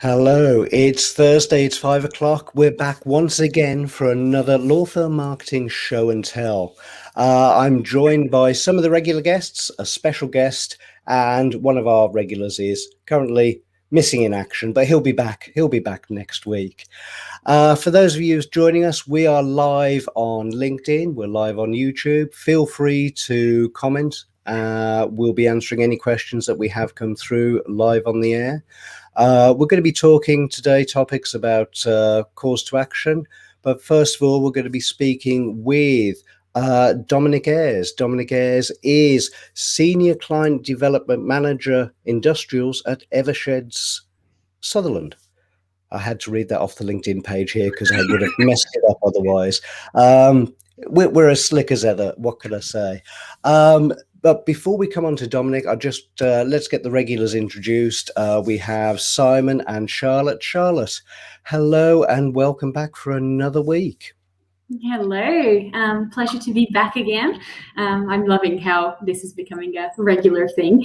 Hello, it's Thursday, it's 5 o'clock. We're back once again for another law firm marketing show and tell. I'm joined by some of the regular guests, a special guest, and one of our regulars is currently missing in action, but he'll be back. He'll be back next week. For those of you joining us, we are live on LinkedIn. We're live on YouTube. Feel free to comment. We'll be answering any questions that we have come through live on the air. We're going to be talking today topics about calls to action, but first of all, we're going to be speaking with Dominic Ayres. Dominic Ayres is Senior Client Development Manager Industrials at Eversheds, Sutherland. I had to read that off the LinkedIn page here because I would have messed it up otherwise. We're as slick as ever. What can I say? But before we come on to Dominic, I just let's get the regulars introduced. We have Simon and Charlotte. Charlotte, hello and welcome back for another week. Hello, pleasure to be back again. I'm loving how this is becoming a regular thing.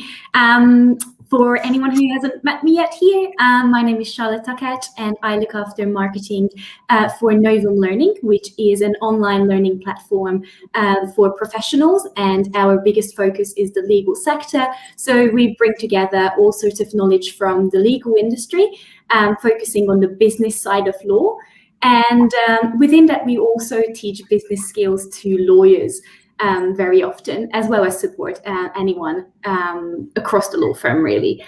For anyone who hasn't met me yet here, my name is Charlotte Takács and I look after marketing for Novum Learning, which is an online learning platform for professionals, and our biggest focus is the legal sector. So we bring together all sorts of knowledge from the legal industry, focusing on the business side of law. And within that, we also teach business skills to lawyers very often, as well as support anyone across the law firm, really.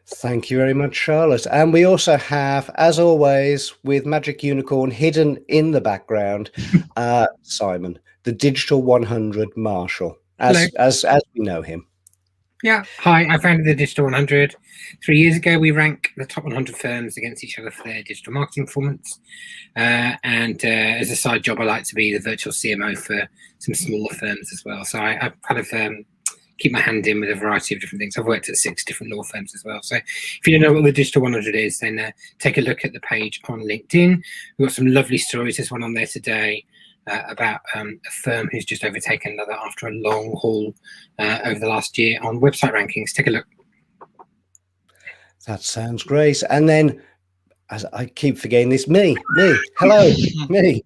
Thank you very much, Charlotte. And we also have, as always, with Magic Unicorn hidden in the background, Simon, the Digital 100 Marshal, as we know him. Yeah, hi, I founded the Digital 100 3 years ago. We rank the top 100 firms against each other for their digital marketing performance. And as a side job, I like to be the virtual CMO for some smaller firms as well. So I kind of keep my hand in with a variety of different things. I've worked at 6 different law firms as well. So if you don't know what the Digital 100 is, then take a look at the page on LinkedIn. We've got some lovely stories. There's one on there today about a firm who's just overtaken another after a long haul over the last year on website rankings. Take a look. That sounds great. And then, as I keep forgetting this, me, hello, me.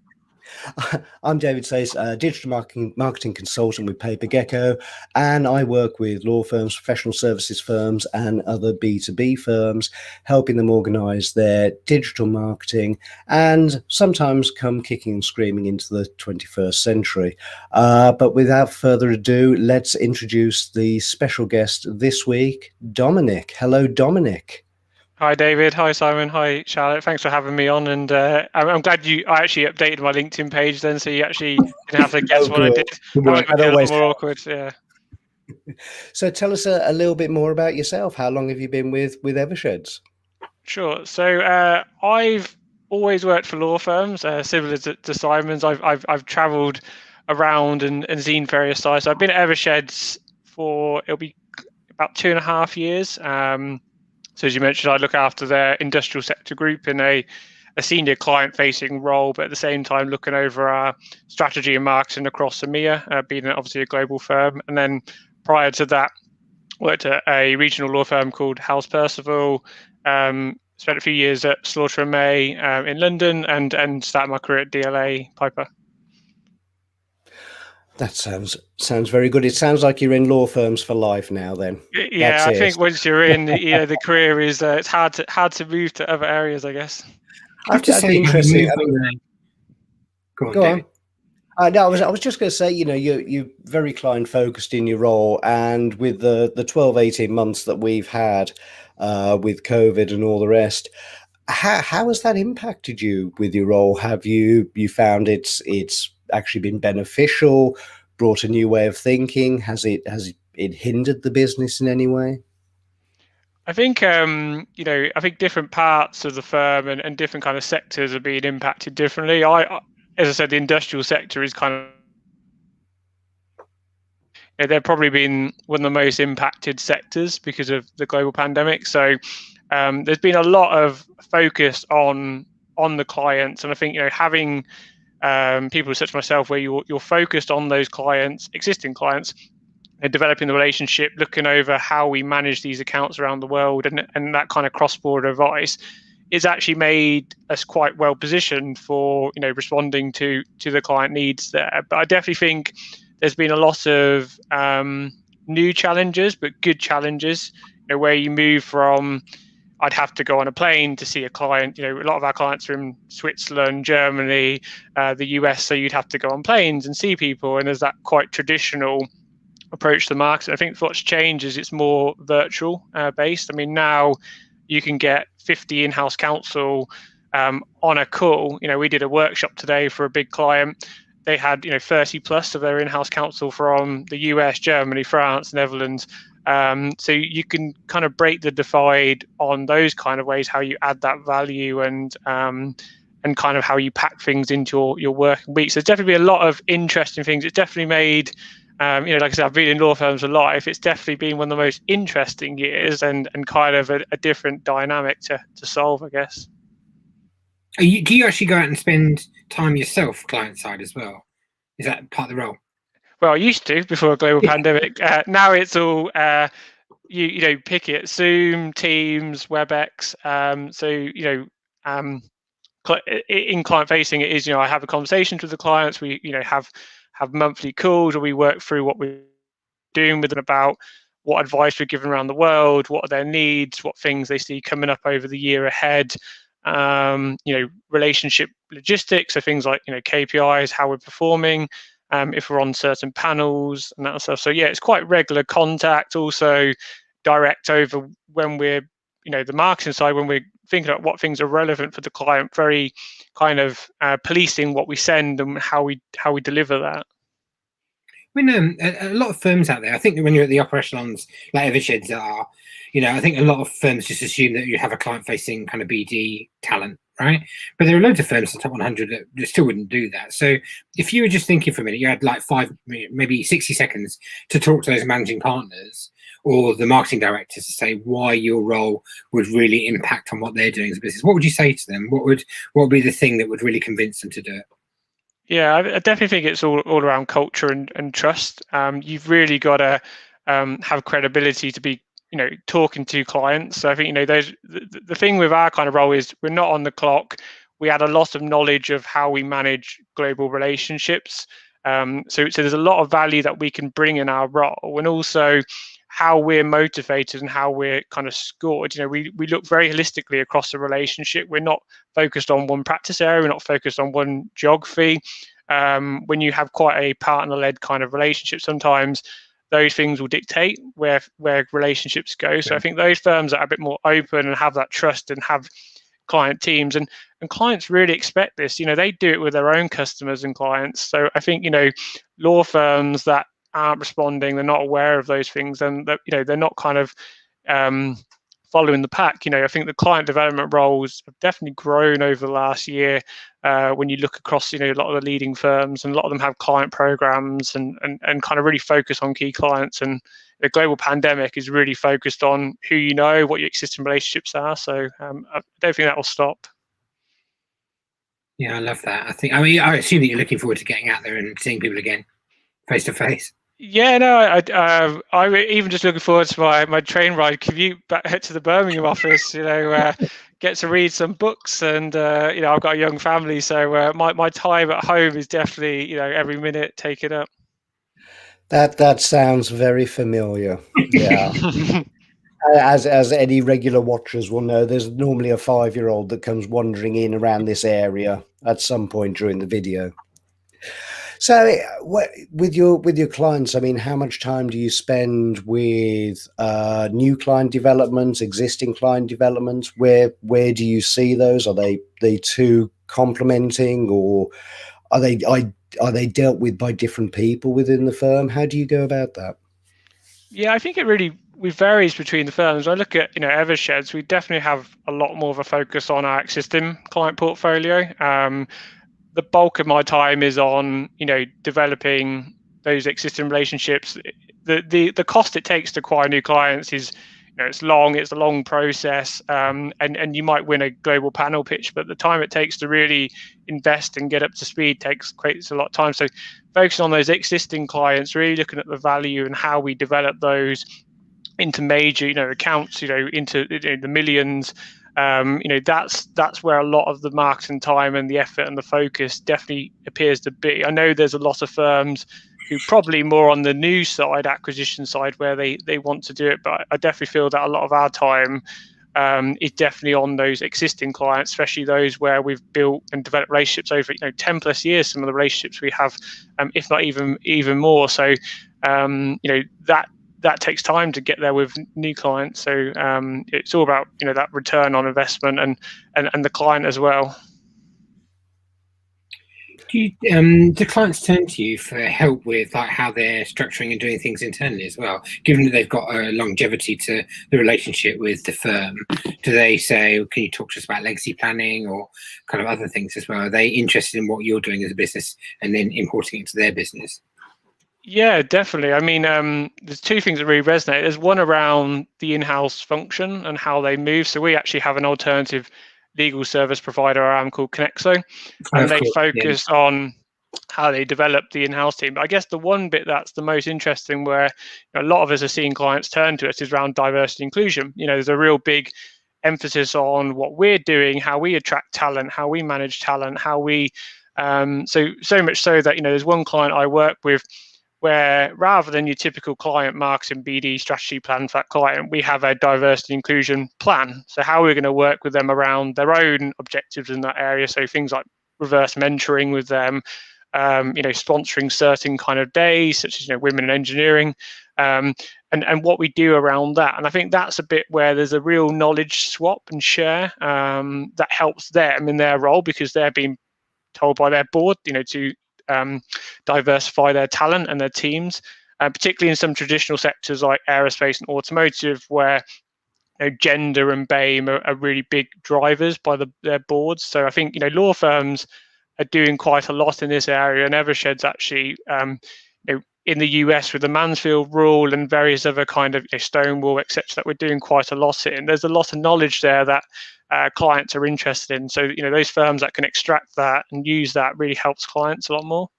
I'm David Sayce, digital marketing consultant with PaperGecko, and I work with law firms, professional services firms, and other B2B firms, helping them organize their digital marketing and sometimes come kicking and screaming into the 21st century. But without further ado, let's introduce the special guest this week, Dominic. Hello, Dominic. Hi, David. Hi, Simon. Hi, Charlotte. Thanks for having me on. And I'm glad I actually updated my LinkedIn page then, so you actually didn't have to guess what I did. That might make it a lot more awkward. Yeah. So tell us a little bit more about yourself. How long have you been with Eversheds? Sure. So I've always worked for law firms, similar to Simon's. I've travelled around and seen various sites. So I've been at Eversheds it'll be about 2.5 years. So as you mentioned, I look after their industrial sector group in a senior client-facing role, but at the same time looking over our strategy and marketing across EMEA, being obviously a global firm. And then prior to that, worked at a regional law firm called House Percival, spent a few years at Slaughter and May in London, and started my career at DLA Piper. That sounds very good. It sounds like you're in law firms for life now. Then, yeah, I think once you're in, the career is it's hard to move to other areas, I guess. That'd be interesting. Go on. No, I was just going to say, you're very client focused in your role, and with the 12-18 months that we've had with COVID and all the rest, how has that impacted you with your role? Have you found it's actually been beneficial, brought a new way of thinking? Has it hindered the business in any way? I think I think different parts of the firm and different kind of sectors are being impacted differently. As I said, the industrial sector is kind of they've probably been one of the most impacted sectors because of the global pandemic. So there's been a lot of focus on the clients, and I think having people such as myself, where you're focused on those clients, existing clients, developing the relationship, looking over how we manage these accounts around the world, and that kind of cross-border advice, it's actually made us quite well positioned for responding to the client needs there. But I definitely think there's been a lot of new challenges, but good challenges, where you move from, I'd have to go on a plane to see a client. A lot of our clients are in Switzerland, Germany, the US, so you'd have to go on planes and see people. And there's that quite traditional approach to the market. I think what's changed is it's more virtual based. I mean, now you can get 50 in-house counsel on a call. We did a workshop today for a big client. They had 30 plus of their in-house counsel from the US, Germany, France, Netherlands. So you can kind of break the divide on those kind of ways, how you add that value and kind of how you pack things into your working week. So there's definitely been a lot of interesting things. It's definitely made, like I said, I've been in law firms a lot. It's definitely been one of the most interesting years and kind of a different dynamic to solve, I guess. Do you actually go out and spend time yourself client side as well? Is that part of the role? Well, I used to before a global pandemic. Now it's all you pick it: Zoom, Teams, WebEx. In client facing, it is I have a conversation with the clients. We have monthly calls, or we work through what we're doing with them about what advice we're giving around the world, what are their needs, what things they see coming up over the year ahead. Relationship logistics, so things like KPIs, how we're performing, if we're on certain panels and that stuff. So yeah, it's quite regular contact, also direct over when we're the marketing side, when we're thinking about what things are relevant for the client, very kind of policing what we send and how we deliver that. I mean, a lot of firms out there, I think when you're at the upper echelons, like Eversheds are, I think a lot of firms just assume that you have a client-facing kind of BD talent, right? But there are loads of firms in the top 100 that still wouldn't do that. So if you were just thinking for a minute, you had like 5, maybe 60 seconds to talk to those managing partners or the marketing directors to say why your role would really impact on what they're doing as a business, what would you say to them? What would be the thing that would really convince them to do it? Yeah, I definitely think it's all around culture and trust. You've really got to have credibility to be, talking to clients. So I think, the thing with our kind of role is we're not on the clock. We add a lot of knowledge of how we manage global relationships. So there's a lot of value that we can bring in our role, and also how we're motivated and how we're kind of scored. We look very holistically across the relationship. We're not focused on one practice area. We're not focused on one geography. When you have quite a partner-led kind of relationship, sometimes those things will dictate where relationships go. So I think those firms that are a bit more open and have that trust and have client teams, and clients really expect this. They do it with their own customers and clients. So I think, law firms that aren't responding, they're not aware of those things, and they're not kind of following the pack. I think the client development roles have definitely grown over the last year. When you look across, a lot of the leading firms, and a lot of them have client programs and kind of really focus on key clients. And the global pandemic is really focused on who what your existing relationships are. So I don't think that will stop. Yeah, I love that. I assume that you're looking forward to getting out there and seeing people again, face to face. Yeah, no, I'm even just looking forward to my train ride commute back to the Birmingham office. Get to read some books, and I've got a young family, so my time at home is definitely every minute taken up. That sounds very familiar. Yeah. As any regular watchers will know, there's normally a 5-year-old that comes wandering in around this area at some point during the video. So with your clients, I mean, how much time do you spend with new client developments, existing client developments? Where do you see those? Are they two complementing, or are they dealt with by different people within the firm? How do you go about that? Yeah, I think it really varies between the firms. I look at Eversheds, we definitely have a lot more of a focus on our existing client portfolio. The bulk of my time is on developing those existing relationships. The cost it takes to acquire new clients is it's long, it's a long process, and you might win a global panel pitch, but the time it takes to really invest and get up to speed takes a lot of time. So focusing on those existing clients, really looking at the value and how we develop those into major, accounts, into the millions. That's where a lot of the marketing time and the effort and the focus definitely appears to be. I know there's a lot of firms who probably more on the new side, acquisition side, where they want to do it, but I definitely feel that a lot of our time is definitely on those existing clients, especially those where we've built and developed relationships over 10 plus years. Some of the relationships we have, if not even more. So that takes time to get there with new clients. So it's all about that return on investment and the client as well. Do clients turn to you for help with like how they're structuring and doing things internally as well? Given that they've got a longevity to the relationship with the firm, do they say, "Can you talk to us about legacy planning or kind of other things as well?" Are they interested in what you're doing as a business and then importing it to their business? Yeah, definitely. I mean, there's two things that really resonate. There's one around the in-house function and how they move. So we actually have an alternative legal service provider called Connexo, and they focus on how they develop the in-house team. But I guess the one bit that's the most interesting, where a lot of us are seeing clients turn to us, is around diversity and inclusion. There's a real big emphasis on what we're doing, how we attract talent, how we manage talent, how we so much so that there's one client I work with where, rather than your typical client marketing BD strategy plan for that client, we have a diversity inclusion plan. So how we're going to work with them around their own objectives in that area. So things like reverse mentoring with them, sponsoring certain kind of days, such as women in engineering, and what we do around that. And I think that's a bit where there's a real knowledge swap and share that helps them in their role, because they're being told by their board, to diversify their talent and their teams, particularly in some traditional sectors like aerospace and automotive, where gender and BAME are really big drivers by their boards. So I think law firms are doing quite a lot in this area, and Eversheds actually in the US with the Mansfield rule and various other kind of Stonewall, etc., that we're doing quite a lot in. There's a lot of knowledge there that clients are interested in. So those firms that can extract that and use that really helps clients a lot more.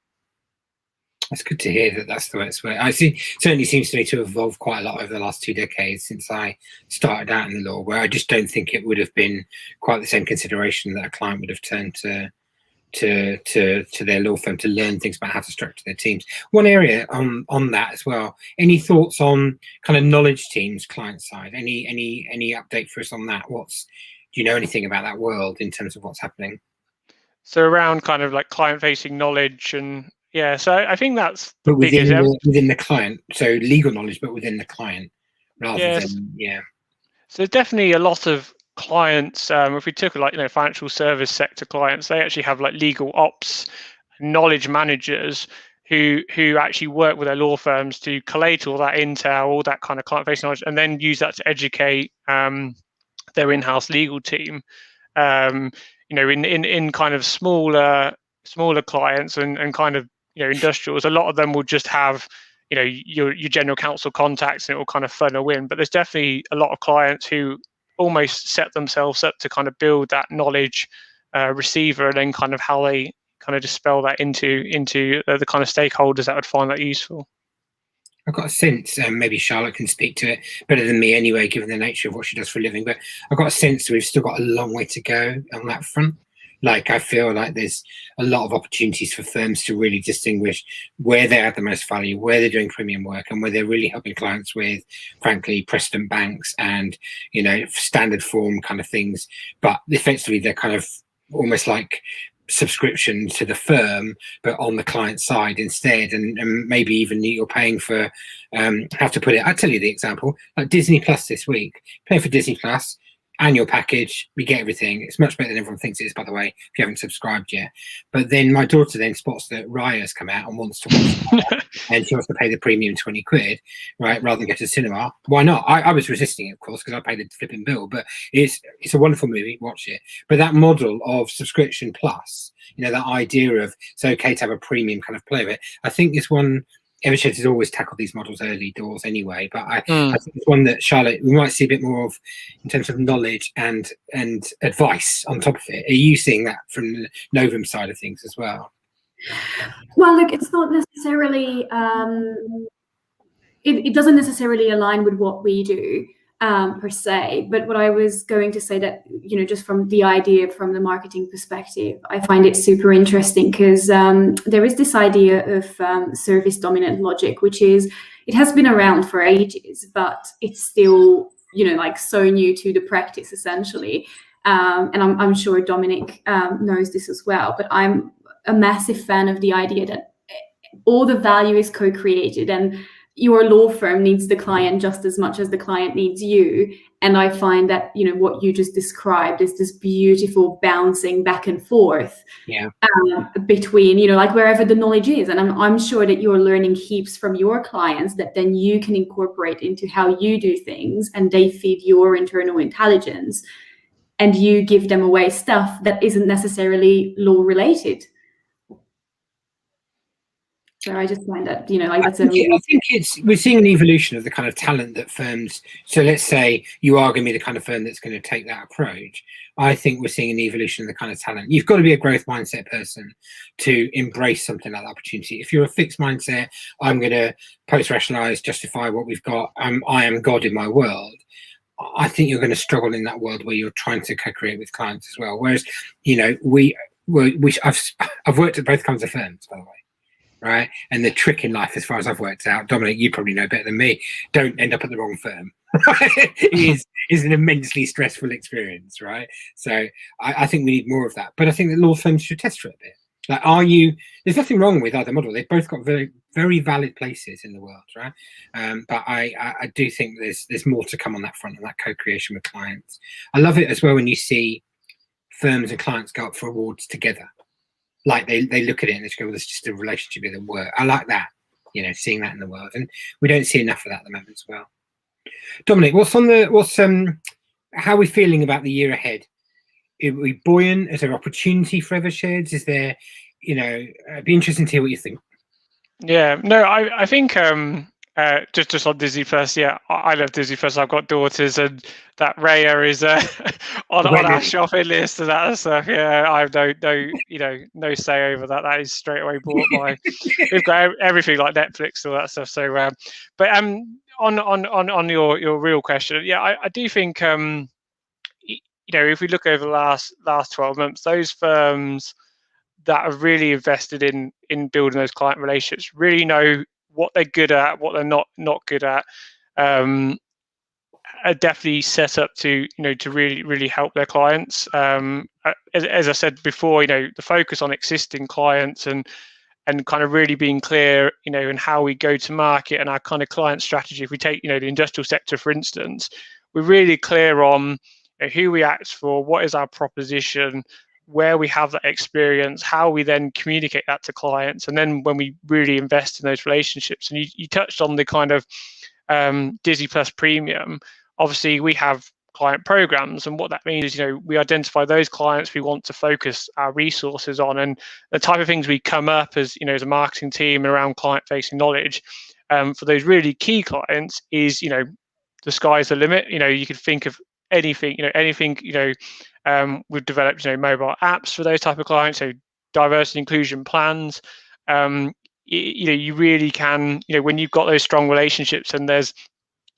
That's good to hear that that's the way it's working. I see. Certainly seems to me to have evolved quite a lot over the last 2 decades since I started out in the law, where I just don't think it would have been quite the same consideration that a client would have turned to their law firm to learn things about how to structure their teams. One area on that as well. Any thoughts on kind of knowledge teams, client side? Any update for us on that? Do you know anything about that world in terms of what's happening? So around kind of like client-facing knowledge and. Yeah, so I think that's the within the client. So legal knowledge, but within the client, rather than So there's definitely a lot of clients. If we took like financial service sector clients, they actually have like legal ops knowledge managers who actually work with their law firms to collate all that intel, all that kind of client-facing knowledge, and then use that to educate their in-house legal team. In kind of smaller clients and kind of industrials, a lot of them will just have your general counsel contacts and it will kind of funnel in. But there's definitely a lot of clients who almost set themselves up to kind of build that knowledge receiver, and then kind of how they kind of dispel that into the kind of stakeholders that would find that useful. I've got a sense, maybe Charlotte can speak to it better than me anyway, given the nature of what she does for a living, but I've got a sense that we've still got a long way to go on that front. Like, I feel like there's a lot of opportunities for firms to really distinguish where they add the most value, where they're doing premium work, and where they're really helping clients with, frankly, precedent banks and, standard form kind of things. But effectively, they're kind of almost like subscription to the firm, but on the client side instead. And maybe even you're paying for, how to put it, I'll tell you the example, like Disney Plus this week, paying for Disney Plus, annual package, we get everything. It's much better than everyone thinks it is, by the way, if you haven't subscribed yet. But then my daughter then spots that Raya's come out and wants to watch it, and she wants to pay the premium 20 quid, right, rather than go to the cinema. Why not? I was resisting it, of course, because I paid the flipping bill, but it's a wonderful movie, watch it. But that model of subscription plus, that idea of it's okay to have a premium kind of play of it, I think is one Eversheds has always tackled these models early doors anyway, but I think it's one that, Charlotte, we might see a bit more of in terms of knowledge and advice on top of it. Are you seeing that from the Novum side of things as well? Well, look, it's not necessarily, it doesn't necessarily align with what we do per se, but what I was going to say that, just from the idea, from the marketing perspective, I find it super interesting because there is this idea of service dominant logic, which is, it has been around for ages, but it's still, like so new to the practice essentially. And I'm sure Dominic knows this as well, but I'm a massive fan of the idea that all the value is co-created, and your law firm needs the client just as much as the client needs you. And I find that, what you just described is this beautiful bouncing back and forth between, like wherever the knowledge is. And I'm sure that you're learning heaps from your clients that then you can incorporate into how you do things, and they feed your internal intelligence, and you give them away stuff that isn't necessarily law related. So I just find that, that's I think we're seeing an evolution of the kind of talent that firms. So let's say you are going to be the kind of firm that's going to take that approach. I think we're seeing an evolution of the kind of talent. You've got to be a growth mindset person to embrace something like that opportunity. If you're a fixed mindset, I'm going to post-rationalize, justify what we've got, I am God in my world, I think you're going to struggle in that world where you're trying to co-create with clients as well. Whereas, I've worked at both kinds of firms, by the way. Right, and the trick in life, as far as I've worked out, Dominic, you probably know better than me, don't end up at the wrong firm. It is an immensely stressful experience, right? So I think we need more of that, but I think that law firms should test for it a bit. Like, there's nothing wrong with either model. They've both got very, very valid places in the world, right? But I do think there's more to come on that front, and that co-creation with clients. I love it as well when you see firms and clients go up for awards together. Like they look at it and they go, well, there's just a relationship here that works. I like that, seeing that in the world, and we don't see enough of that at the moment as well. Dominic, how are we feeling about the year ahead? Are we buoyant? Is there opportunity for Eversheds? Is there, it'd be interesting to hear what you think. Yeah, no, I think just on Disney Plus, I love Disney Plus. I've got daughters, and that Raya is on our shopping list and that stuff. Yeah, I have no say over that. That is straight away bought by. We've got everything like Netflix, all that stuff. So, but on your real question, I do think if we look over the last 12 months, those firms that are really invested in building those client relationships really know what they're good at, what they're not good at, are definitely set up to really help their clients. As I said before, the focus on existing clients and kind of really being clear, in how we go to market and our kind of client strategy. If we take the industrial sector, for instance, we're really clear on who we act for, what is our proposition, where we have that experience, how we then communicate that to clients, and then when we really invest in those relationships. And you touched on the kind of Disney Plus Premium. Obviously, we have client programs, and what that means is, we identify those clients we want to focus our resources on, and the type of things we come up as as a marketing team around client-facing knowledge for those really key clients is the sky's the limit. You could think of anything. We've developed mobile apps for those type of clients, so diversity inclusion plans. You really can, when you've got those strong relationships and there's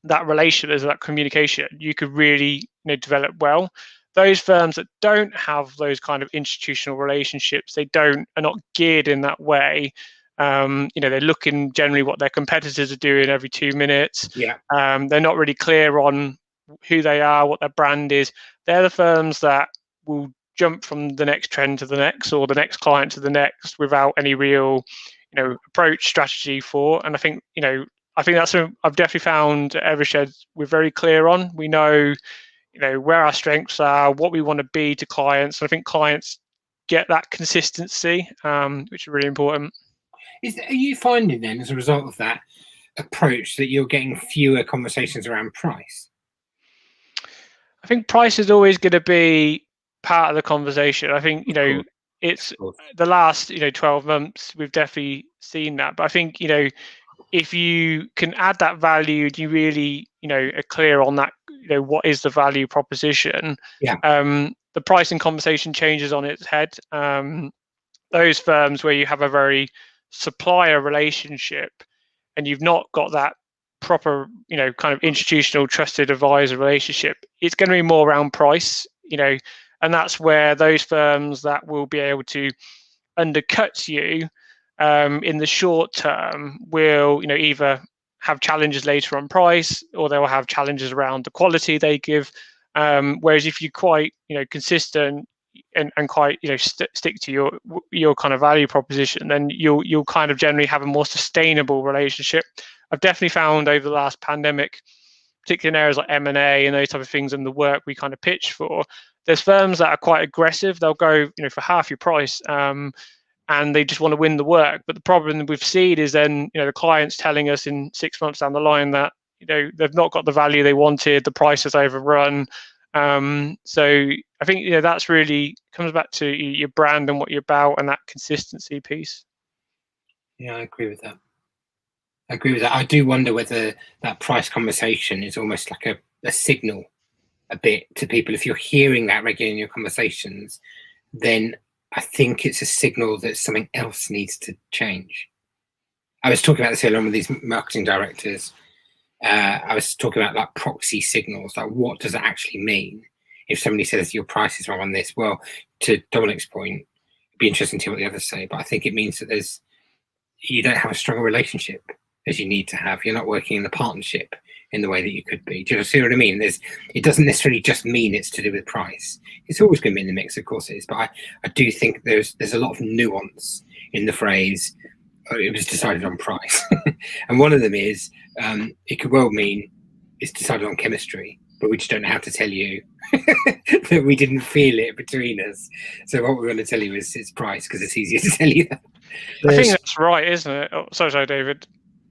that relationship, there's that communication, you could really develop well. Those firms that don't have those kind of institutional relationships, are not geared in that way. They're looking generally what their competitors are doing every 2 minutes. They're not really clear on who they are, what their brand is. They're the firms that will jump from the next trend to the next, or the next client to the next, without any real approach strategy for. And I think that's what I've definitely found at Eversheds we're very clear on. We know where our strengths are, what we want to be to clients. And I think clients get that consistency, which is really important. Are you finding then, as a result of that approach, that you're getting fewer conversations around price? I think price is always going to be part of the conversation. I think it's the last 12 months we've definitely seen that. But I think if you can add that value, you really, are clear on that, what is the value proposition. Yeah. The pricing conversation changes on its head. Those firms where you have a very supplier relationship and you've not got that proper, kind of institutional trusted advisor relationship, it's going to be more around price, and that's where those firms that will be able to undercut you in the short term will, either have challenges later on price, or they will have challenges around the quality they give. Whereas if you're quite, consistent and quite, stick to your kind of value proposition, then you'll kind of generally have a more sustainable relationship. I've definitely found over the last pandemic, particularly in areas like M&A and those type of things, and the work we kind of pitch for, there's firms that are quite aggressive. They'll go, for half your price. And they just want to win the work. But the problem we've seen is then, the client's telling us in 6 months down the line that, they've not got the value they wanted, the price has overrun. So I think, that's really comes back to your brand and what you're about and that consistency piece. Yeah, I agree with that. I do wonder whether that price conversation is almost like a signal a bit to people. If you're hearing that regularly in your conversations, then I think it's a signal that something else needs to change. I was talking about this earlier on with these marketing directors. I was talking about like proxy signals, like what does it actually mean if somebody says your price is wrong on this? Well, to Dominic's point, it'd be interesting to hear what the others say, but I think it means that you don't have a stronger relationship as you need to have. You're not working in the partnership in the way that you could be. Do you see what I mean? It doesn't necessarily just mean it's to do with price. It's always going to be in the mix, of course it is, but I do think there's a lot of nuance in the phrase, it was decided on price. And one of them is, it could well mean it's decided on chemistry, but we just don't know how to tell you that we didn't feel it between us. So what we're going to tell you is it's price, because it's easier to tell you that. I think that's right, isn't it? Oh, sorry, David.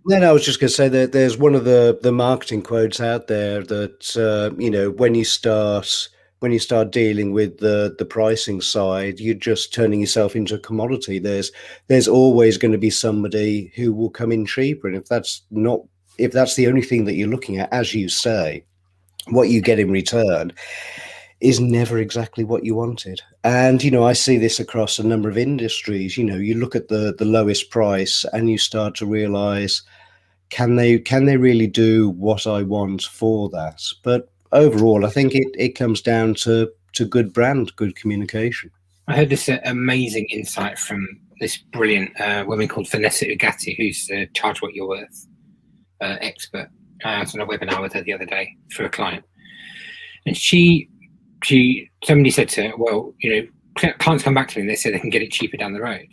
No, I was just going to say that there's one of the marketing quotes out there that when you start dealing with the pricing side, you're just turning yourself into a commodity. There's always going to be somebody who will come in cheaper, and if that's the only thing that you're looking at, as you say, what you get in return is never exactly what you wanted. And, I see this across a number of industries. You look at the lowest price and you start to realize, can they really do what I want for that? But overall, I think it comes down to good brand, good communication. I heard this amazing insight from this brilliant woman called Vanessa Ugatti, who's Charge What You're Worth expert. I was on a webinar with her the other day for a client. And somebody said to her, well, clients come back to me and they say they can get it cheaper down the road.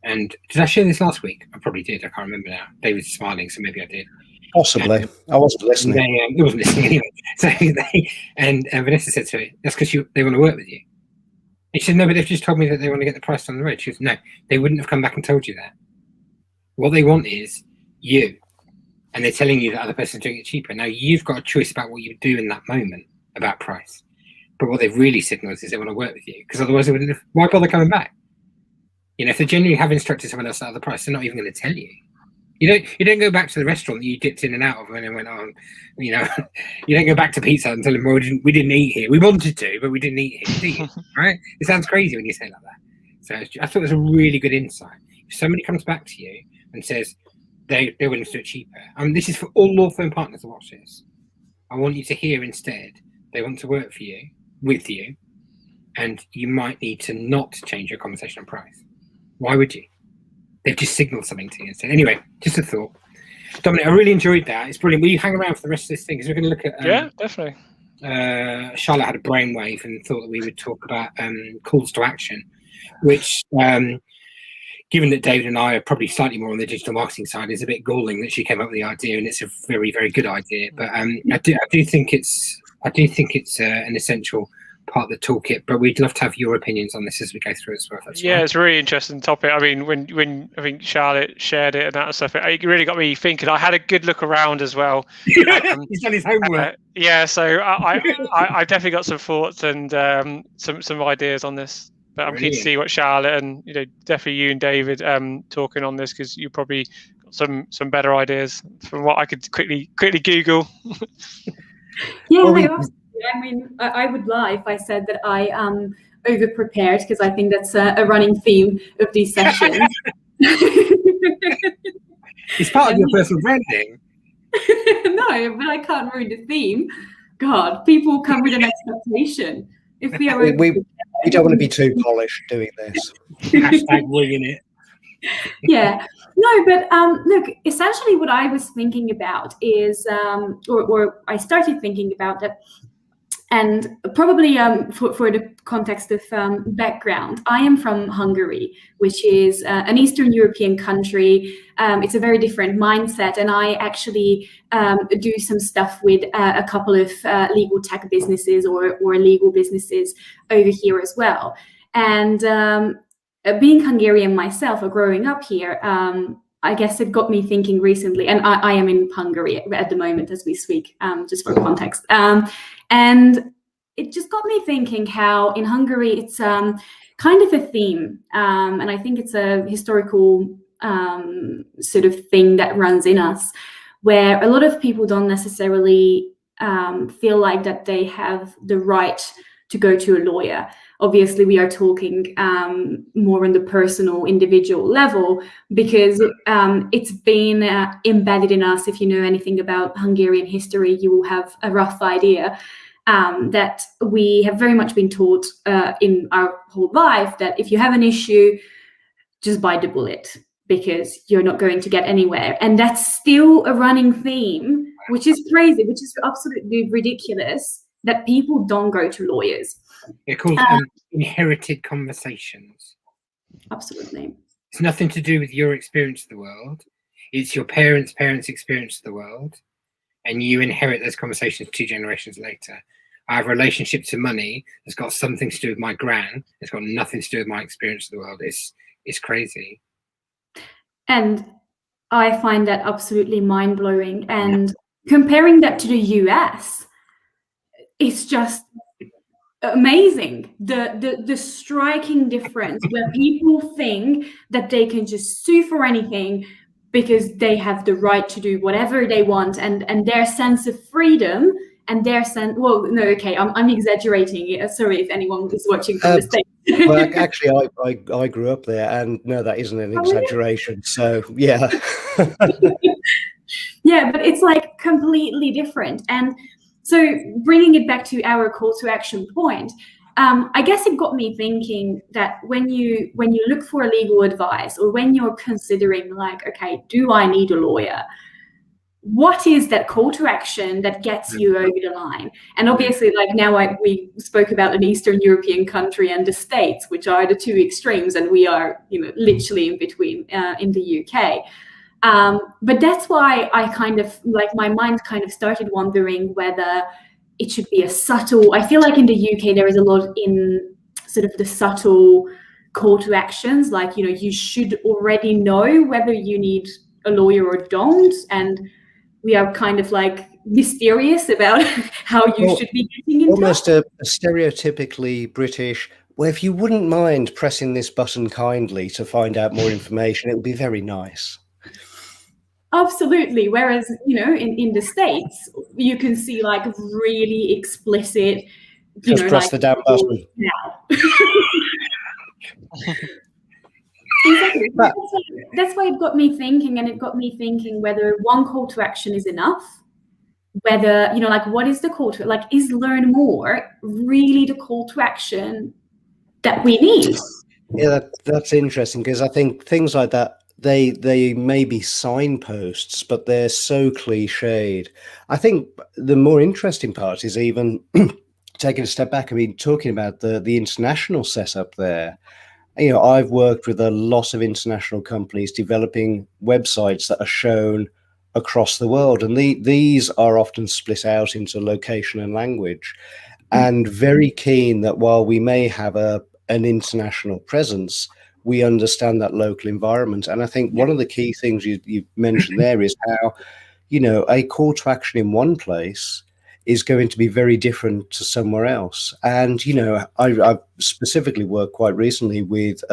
And did I share this last week? I probably did. I can't remember now. David's smiling, so maybe I did. Possibly. I wasn't listening. He wasn't listening anyway. So Vanessa said to her, that's because they want to work with you. And she said, no, but they've just told me that they want to get the price down the road. She goes, no, they wouldn't have come back and told you that. What they want is you. And they're telling you that other person's doing it cheaper. Now, you've got a choice about what you do in that moment about price. But what they've really signaled is they want to work with you, because otherwise they wouldn't have. Why bother coming back? If they genuinely have instructed someone else at the price, they're not even going to tell you. You don't go back to the restaurant that you dipped in and out of and then went on. You don't go back to Pizza Hut and tell them, well, we didn't eat here. We wanted to, but we didn't eat here, do you? Right? It sounds crazy when you say it like that. So I thought it was a really good insight. If somebody comes back to you and says they're willing to do it cheaper, this is for all law firm partners to watch this. I want you to hear instead they want to work for you, with you, and you might need to not change your conversation on price. Why would you? They've just signaled something to you instead. Anyway, just a thought. Dominic, I really enjoyed that. It's brilliant. Will you hang around for the rest of this thing? Because we're going to look at... yeah, definitely. Charlotte had a brainwave and thought that we would talk about calls to action, which, given that David and I are probably slightly more on the digital marketing side, is a bit galling that she came up with the idea, and it's a very, very good idea. But I do think it's an essential part of the toolkit, but we'd love to have your opinions on this as we go through as well. Yeah, right. It's a really interesting topic. I mean, when I think Charlotte shared it and that stuff, it really got me thinking. I had a good look around as well. He's done his homework. Yeah, so I definitely got some thoughts and some ideas on this. But I'm keen to see what Charlotte and definitely you and David talking on this, because you probably got some better ideas from what I could quickly Google. Yeah, Well, I mean, I would lie if I said that I over prepared, because I think that's a running theme of these sessions. It's part of your personal branding. No, but I can't ruin the theme. God, people come with an expectation. If we are we don't want to be too polished doing this. Hashtag winging it. Yeah, no, but look, essentially what I was thinking about is, or I started thinking about that, and probably for the context of background, I am from Hungary, which is an Eastern European country. It's a very different mindset, and I actually do some stuff with a couple of legal tech businesses or legal businesses over here as well. And being Hungarian myself, or growing up here, I guess it got me thinking recently, and I am in Hungary at the moment as we speak, just for context. And it just got me thinking how in Hungary it's kind of a theme, and I think it's a historical sort of thing that runs in us, where a lot of people don't necessarily feel like that they have the right to go to a lawyer. Obviously, we are talking more on the personal, individual level, because it's been embedded in us. If you know anything about Hungarian history, you will have a rough idea that we have very much been taught in our whole life that if you have an issue, just bite the bullet, because you're not going to get anywhere. And that's still a running theme, which is crazy, which is absolutely ridiculous that people don't go to lawyers. They're called inherited conversations. Absolutely. It's nothing to do with your experience of the world. It's your parents' experience of the world. And you inherit those conversations 2 generations later. I have a relationship to money that's got something to do with my gran. It's got nothing to do with my experience of the world. It's crazy. And I find that absolutely mind-blowing. And comparing that to the US, it's just amazing. The striking difference where people think that they can just sue for anything because they have the right to do whatever they want, and their sense of freedom and their sense, well, no, okay, I'm exaggerating it. Sorry if anyone is watching from the States. Well, actually, I grew up there, and no, that isn't an exaggeration. So, yeah. Yeah, but it's like completely different. And so bringing it back to our call to action point, I guess it got me thinking that when you look for legal advice, or when you're considering like, okay, do I need a lawyer? What is that call to action that gets you over the line? And obviously, like now we spoke about an Eastern European country and the States, which are the 2 extremes, and we are, literally in between in the UK. But that's why I kind of, like, my mind kind of started wondering whether it should be a subtle, I feel like in the UK there is a lot in sort of the subtle call to actions, like, you should already know whether you need a lawyer or don't, and we are kind of like mysterious about how you should be getting in almost touch. a stereotypically British, well, if you wouldn't mind pressing this button kindly to find out more information, it would be very nice. Absolutely. Whereas, in the States, you can see like really explicit, just press the damn button. Now. Exactly. That's why it got me thinking, and it got me thinking whether one call to action is enough, whether, like, what is the call to, like, is learn more really the call to action that we need? Yeah, that's interesting, because I think things like that, they may be signposts, but they're so cliched. I think the more interesting part is even taking a step back. I mean, talking about the international setup there. I've worked with a lot of international companies developing websites that are shown across the world, and these are often split out into location and language, and very keen that while we may have an international presence, we understand that local environment. And I think one of the key things you mentioned there is how, a call to action in one place is going to be very different to somewhere else. And, I've specifically worked quite recently with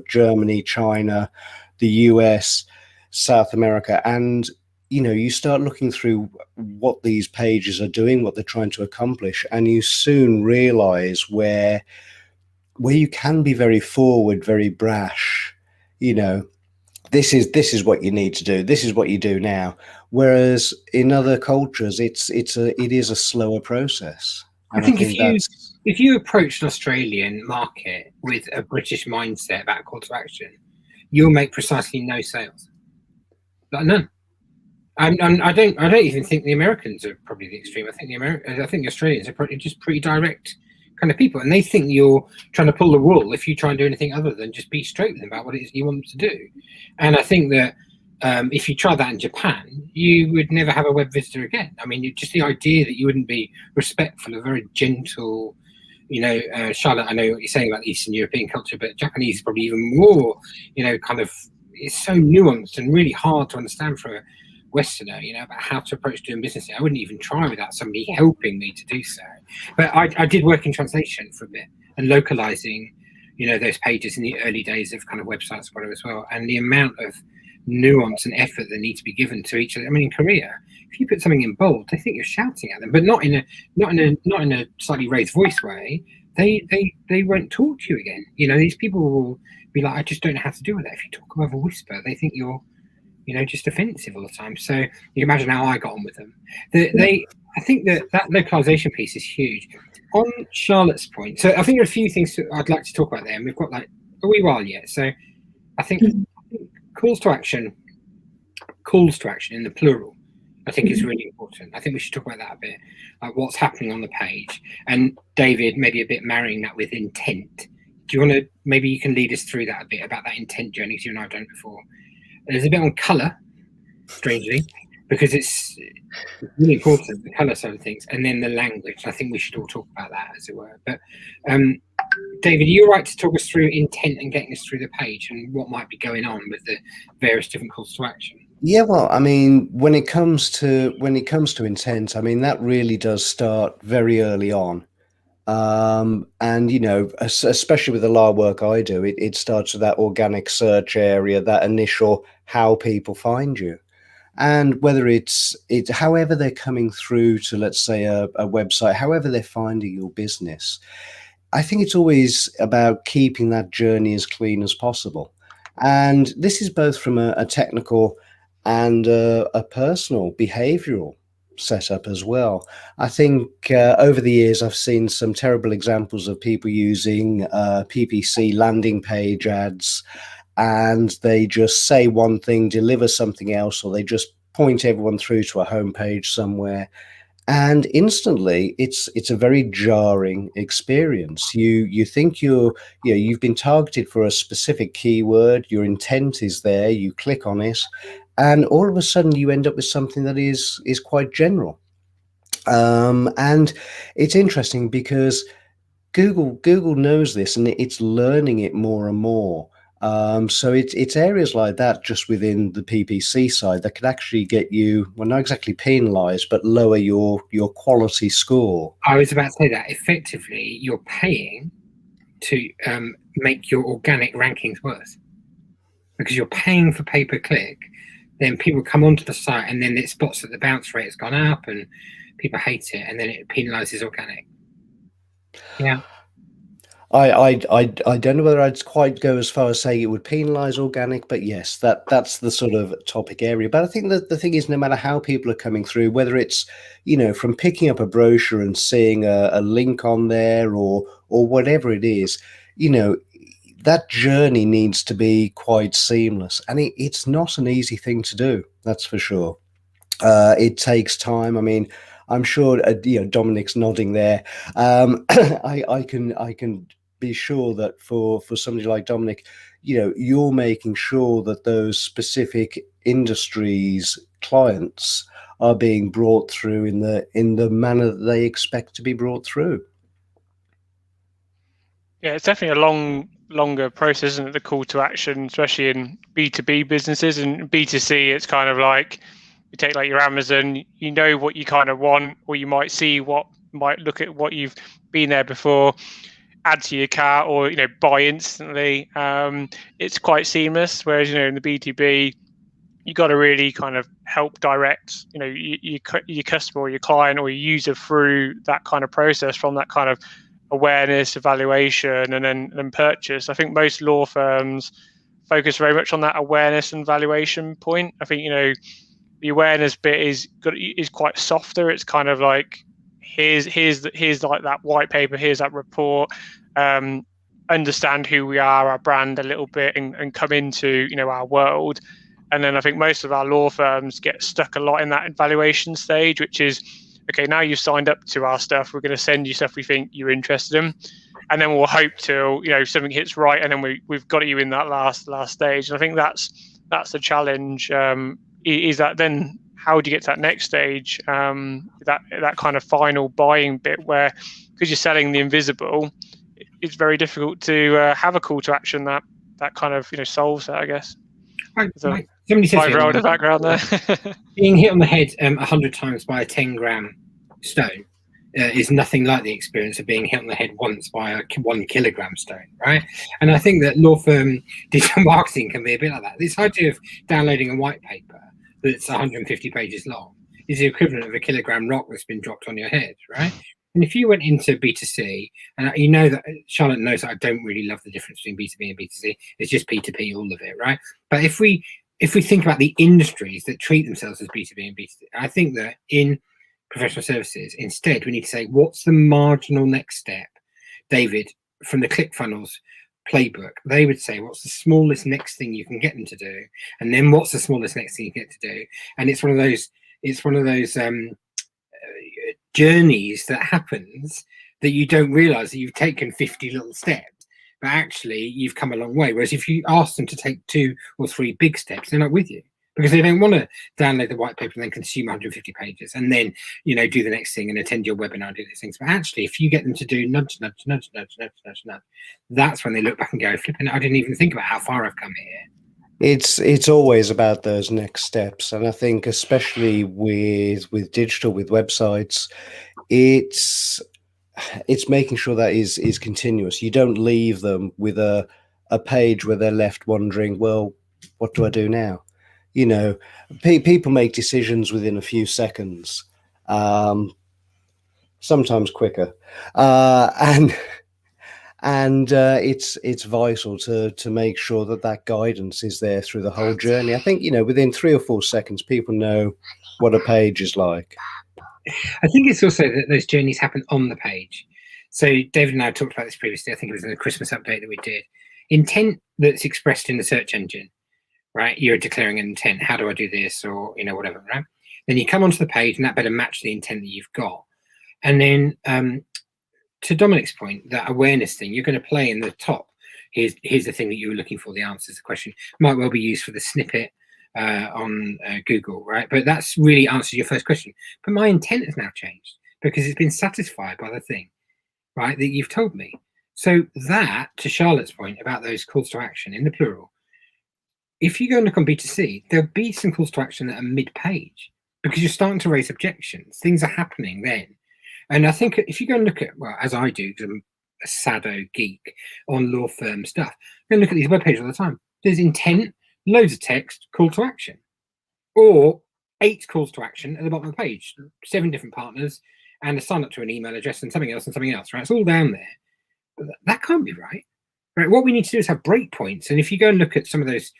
Germany, China, the US, South America, and you start looking through what these pages are doing, what they're trying to accomplish, and you soon realize where you can be very forward, very brash. This is what you need to do. This is what you do now. Whereas in other cultures, it is a slower process. And I think if you approach an Australian market with a British mindset about call to action, you'll make precisely no sales. Like none. And I don't even think the Americans are probably the extreme. I think the Australians are probably just pretty direct kind of people, and they think you're trying to pull the wool if you try and do anything other than just be straight with them about what it is you want them to do. And I think that if you tried that in Japan, you would never have a web visitor again. I mean, just the idea that you wouldn't be respectful of very gentle, Charlotte, I know what you're saying about Eastern European culture, but Japanese is probably even more, kind of, it's so nuanced and really hard to understand for a Westerner, about how to approach doing business. I wouldn't even try without somebody helping me to do so. But I did work in translation for a bit and localizing, those pages in the early days of kind of websites as well. And the amount of nuance and effort that need to be given to each other. I mean, in Korea, if you put something in bold, they think you're shouting at them, but not in a slightly raised voice way. They won't talk to you again. These people will be like, I just don't know how to deal with that. If you talk above a whisper, they think you're just offensive all the time. So you can imagine how I got on with them. I think that localization piece is huge. On Charlotte's point, so I think there are a few things I'd like to talk about there, and we've got like a wee while yet. So I think calls to action in the plural, I think is really important. I think we should talk about that a bit, like what's happening on the page. And David, maybe a bit marrying that with intent. Do you want to, maybe you can lead us through that a bit about that intent journey, because you and I have done it before. There's a bit on colour, strangely, because it's really important, the colour side of things, and then the language. I think we should all talk about that, as it were. But David, are you all right to talk us through intent and getting us through the page and what might be going on with the various different calls to action? Yeah, well, I mean, when it comes to intent, I mean, that really does start very early on. And especially with the law work I do, it starts with that organic search area, that initial how people find you, and whether it's however they're coming through to, let's say, a website, however they're finding your business. I think it's always about keeping that journey as clean as possible, and this is both from a technical and a personal behavioral setup as well. I think over the years I've seen some terrible examples of people using PPC landing page ads, and they just say one thing, deliver something else, or they just point everyone through to a homepage somewhere, and instantly it's a very jarring experience. You think you've been targeted for a specific keyword, your intent is there, you click on it, and all of a sudden you end up with something that is quite general. And it's interesting because Google knows this, and it's learning it more and more. So it's areas like that just within the PPC side that could actually get you, well, not exactly penalised, but lower your quality score. I was about to say that effectively you're paying to make your organic rankings worse, because you're paying for pay-per-click. Then people come onto the site, and then it spots that the bounce rate has gone up, and people hate it, and then it penalises organic. Yeah. I don't know whether I'd quite go as far as saying it would penalise organic, but yes, that's the sort of topic area. But I think that the thing is, no matter how people are coming through, whether it's from picking up a brochure and seeing a link on there or whatever it is, that journey needs to be quite seamless, and it's not an easy thing to do. That's for sure. It takes time. I mean, I'm sure Dominic's nodding there. I can be sure that for somebody like Dominic, you're making sure that those specific industries clients are being brought through in the manner that they expect to be brought through. Yeah, it's definitely a longer process, isn't it, the call to action, especially in B2B businesses. And B2C, it's kind of like, you take like your Amazon, what you kind of want, or you might see what might look at what you've been there before, add to your cart, or buy instantly. It's quite seamless. Whereas in the B2B, you got to really kind of help direct, your customer or your client or your user through that kind of process, from that kind of awareness, evaluation, and then purchase. I think most law firms focus very much on that awareness and valuation point. I think the awareness bit is quite softer. It's kind of like here's like that white paper, here's that report. Understand who we are, our brand a little bit, and come into our world. And then I think most of our law firms get stuck a lot in that evaluation stage, which is, okay, now you've signed up to our stuff, we're going to send you stuff we think you're interested in, and then we'll hope till something hits right, and then we've got you in that last stage. And I think that's the challenge. Is that then how do you get to that next stage? That kind of final buying bit where, because you're selling the invisible, it's very difficult to have a call to action that kind of solves that, I guess. Somebody says in the background there. Being hit on the head 100 times by a 10-gram stone is nothing like the experience of being hit on the head once by a 1 kilogram stone, right? And I think that law firm digital marketing can be a bit like that. This idea of downloading a white paper that's 150 pages long is the equivalent of a kilogram rock that's been dropped on your head, right? And if you went into B2C, and that Charlotte knows that I don't really love the difference between B2B and B2C, it's just P2P, all of it, right? But if we think about the industries that treat themselves as B2B and B2C, I think that in professional services, instead, we need to say, what's the marginal next step? David, from the ClickFunnels playbook, they would say, what's the smallest next thing you can get them to do? And then what's the smallest next thing you get to do? And it's one of those journeys that happens that you don't realize that you've taken 50 little steps, but actually you've come a long way. Whereas if you ask them to take 2 or 3 big steps, they're not with you, because they don't want to download the white paper and then consume 150 pages and then do the next thing and attend your webinar and do these things. But actually, if you get them to do nudge, that's when they look back and go, flipping, I didn't even think about how far I've come here. It's always about those next steps, and I think especially with digital, with websites, it's making sure that is continuous. You don't leave them with a page where they're left wondering, well, what do I do now? People make decisions within a few seconds, sometimes quicker, and it's vital to make sure that guidance is there through the whole journey. I think within 3 or 4 seconds, people know what a page is like. I think it's also that those journeys happen on the page. So David and I talked about this previously. I think it was in the Christmas update that we did. Intent that's expressed in the search engine, right? You're declaring an intent. How do I do this, or whatever, right? Then you come onto the page, and that better match the intent that you've got. And then to Dominic's point, that awareness thing, you're going to play in the top. Here's the thing that you were looking for. The answer to the question might well be used for the snippet on Google, right? But that's really answers your first question. But my intent has now changed because it's been satisfied by the thing, right, that you've told me. So that, to Charlotte's point about those calls to action in the plural, if you go and look on B2C, there'll be some calls to action that are mid-page because you're starting to raise objections. Things are happening then. And I think if you go and look at, well, as I do, because I'm a sado geek on law firm stuff, go and look at these web pages all the time. There's intent, loads of text, call to action, or 8 calls to action at the bottom of the page, 7 different partners, and a sign up to an email address and something else, right? It's all down there. But that can't be right. Right? What we need to do is have breakpoints. And if you go and look at some of those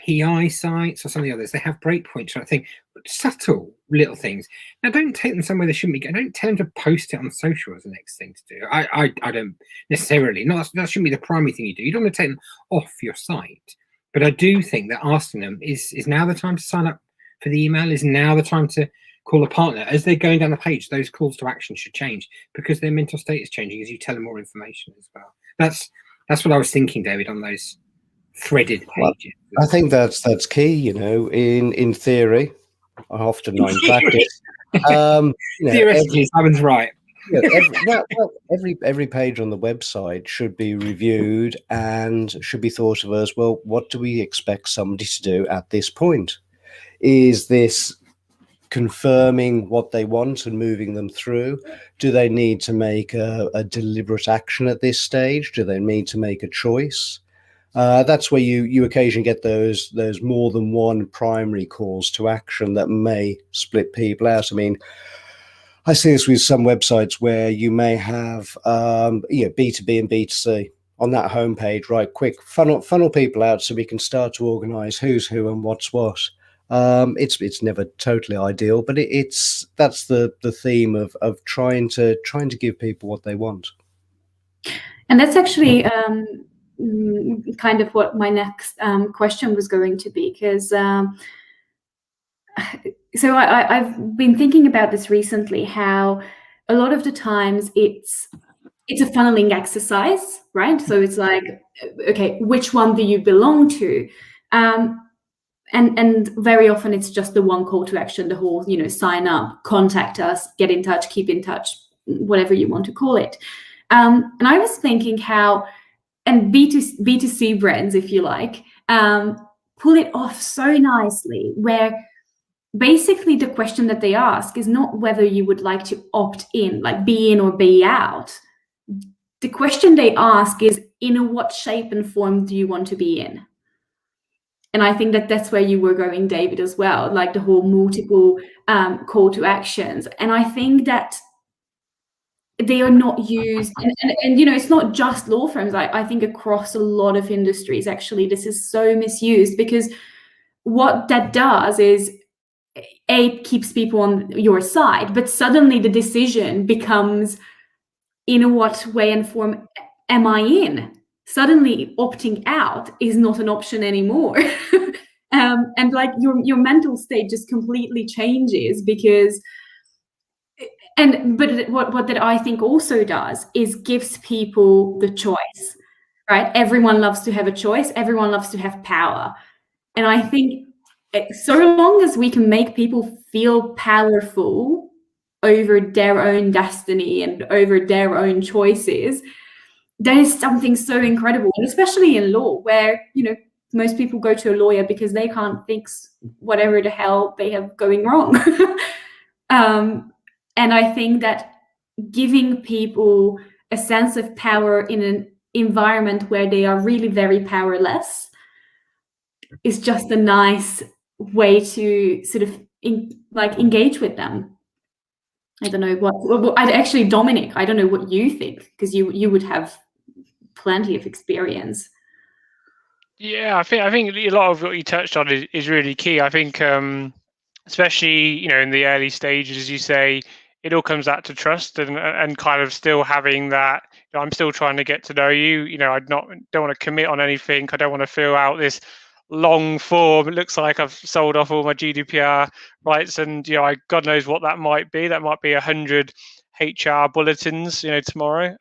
PI sites or some of the others, they have breakpoints, right? Thing, subtle little things. Now, don't take them somewhere they shouldn't be. Don't tell them to post it on social as the next thing to do. I don't necessarily. That shouldn't be the primary thing you do. You don't want to take them off your site. But I do think that asking them is now the time to sign up for the email, is now the time to call a partner. As they're going down the page, those calls to action should change because their mental state is changing as you tell them more information as well. That's what I was thinking, David, on those threaded pages. Well, I think that's key. In theory, often not in practice. Theoretically, Simon's right. Every page on the website should be reviewed and should be thought of as, well, what do we expect somebody to do at this point? Is this confirming what they want and moving them through? Do they need to make a deliberate action at this stage? Do they need to make a choice? That's where you occasionally get those more than one primary calls to action that may split people out. I mean, I see this with some websites where you may have B2B and B2C on that homepage, right? Quick funnel people out so we can start to organize who's who and what's what. It's never totally ideal, but that's the theme of trying to give people what they want. And that's actually kind of what my next question was going to be, because so I've been thinking about this recently, how a lot of the times it's a funneling exercise, right? So it's like, okay, which one do you belong to? And very often it's just the one call to action, the whole, sign up, contact us, get in touch, keep in touch, whatever you want to call it. And I was thinking how, and B2C brands, if you like, pull it off so nicely, where basically the question that they ask is not whether you would like to opt in, like be in or be out. The question they ask is, in what shape and form do you want to be in? And I think that that's where you were going, David, as well, like the whole multiple call to actions. And I think that they are not used, and it's not just law firms. I think across a lot of industries, actually, this is so misused, because what that does is, it keeps people on your side, but suddenly the decision becomes, in what way and form am I in? Suddenly opting out is not an option anymore. And like your mental state just completely changes, because but what that I think also does is gives people the choice, right? Everyone loves to have a choice. Everyone loves to have power. And I think so long as we can make people feel powerful over their own destiny and over their own choices, that is something so incredible. And especially in law, where, most people go to a lawyer because they can't fix whatever the hell they have going wrong. And I think that giving people a sense of power in an environment where they are really very powerless is just a nice way to sort of engage with them. I don't know what actually, Dominic, I don't know what you think, because you would have plenty of experience. Yeah, I think a lot of what you touched on is really key. I think especially in the early stages, as you say, it all comes back to trust and kind of still having that. I'm still trying to get to know you. I don't want to commit on anything. I don't want to fill out this long form. It looks like I've sold off all my GDPR rights, and God knows what that might be. That might be 100 HR bulletins, tomorrow.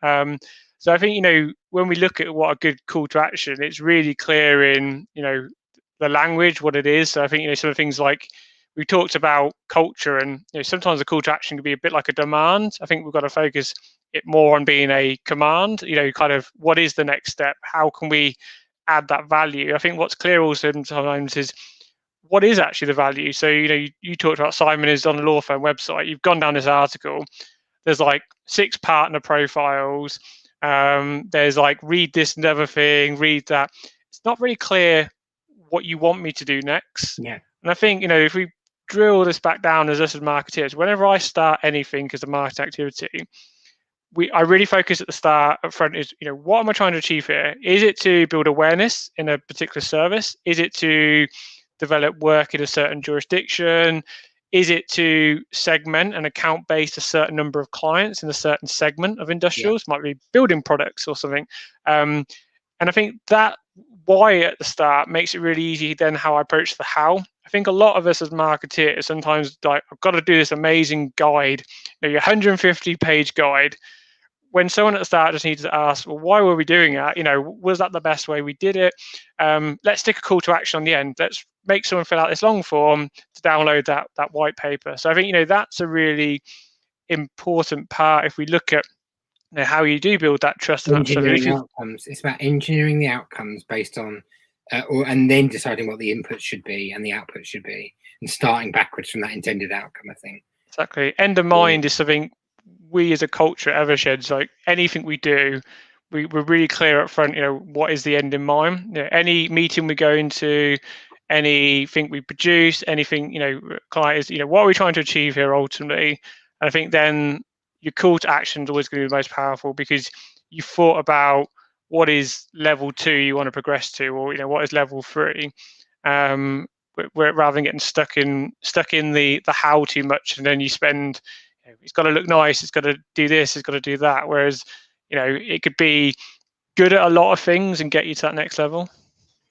So I think when we look at what a good call to action, it's really clear in the language, what it is. So I think some of the things like we talked about culture, and sometimes the call to action can be a bit like a demand. I think we've got to focus it more on being a command. Kind of what is the next step? How can we add that value? I think what's clear also sometimes is what is actually the value. So you talked about Simon is on a law firm website. You've gone down this article. There's like 6 partner profiles. There's like read this and other thing, read that. It's not really clear what you want me to do next. Yeah. And I think if we drill this back down as us as marketeers, whenever I start anything as a marketing activity, I really focus at the start up front is, what am I trying to achieve here? Is it to build awareness in a particular service? Is it to develop work in a certain jurisdiction? Is it to segment and account base a certain number of clients in a certain segment of industrials? Might be building products or something. And I think that why at the start makes it really easy then how I approach the how. I think a lot of us as marketeers sometimes like, I've got to do this amazing guide, your 150-page guide. When someone at the start just needs to ask, well, why were we doing that? Was that the best way we did it? Let's stick a call to action on the end. Let's make someone fill out this long form to download that white paper. So I think, that's a really important part if we look at how you do build that trust. Engineering outcomes. It's about engineering the outcomes based on, and then deciding what the input should be and the output should be, and starting backwards from that intended outcome, I think. Exactly. End of mind is something we as a culture at Eversheds, like anything we do, we're really clear up front, what is the end in mind. Any meeting we go into, anything we produce, anything, client is, what are we trying to achieve here ultimately? And I think then your call to action is always going to be the most powerful, because you thought about what is level 2 you want to progress to, or what is level 3. Rather than getting stuck in the how too much, and then you spend, it's got to look nice, it's got to do this, it's got to do that. Whereas, it could be good at a lot of things and get you to that next level.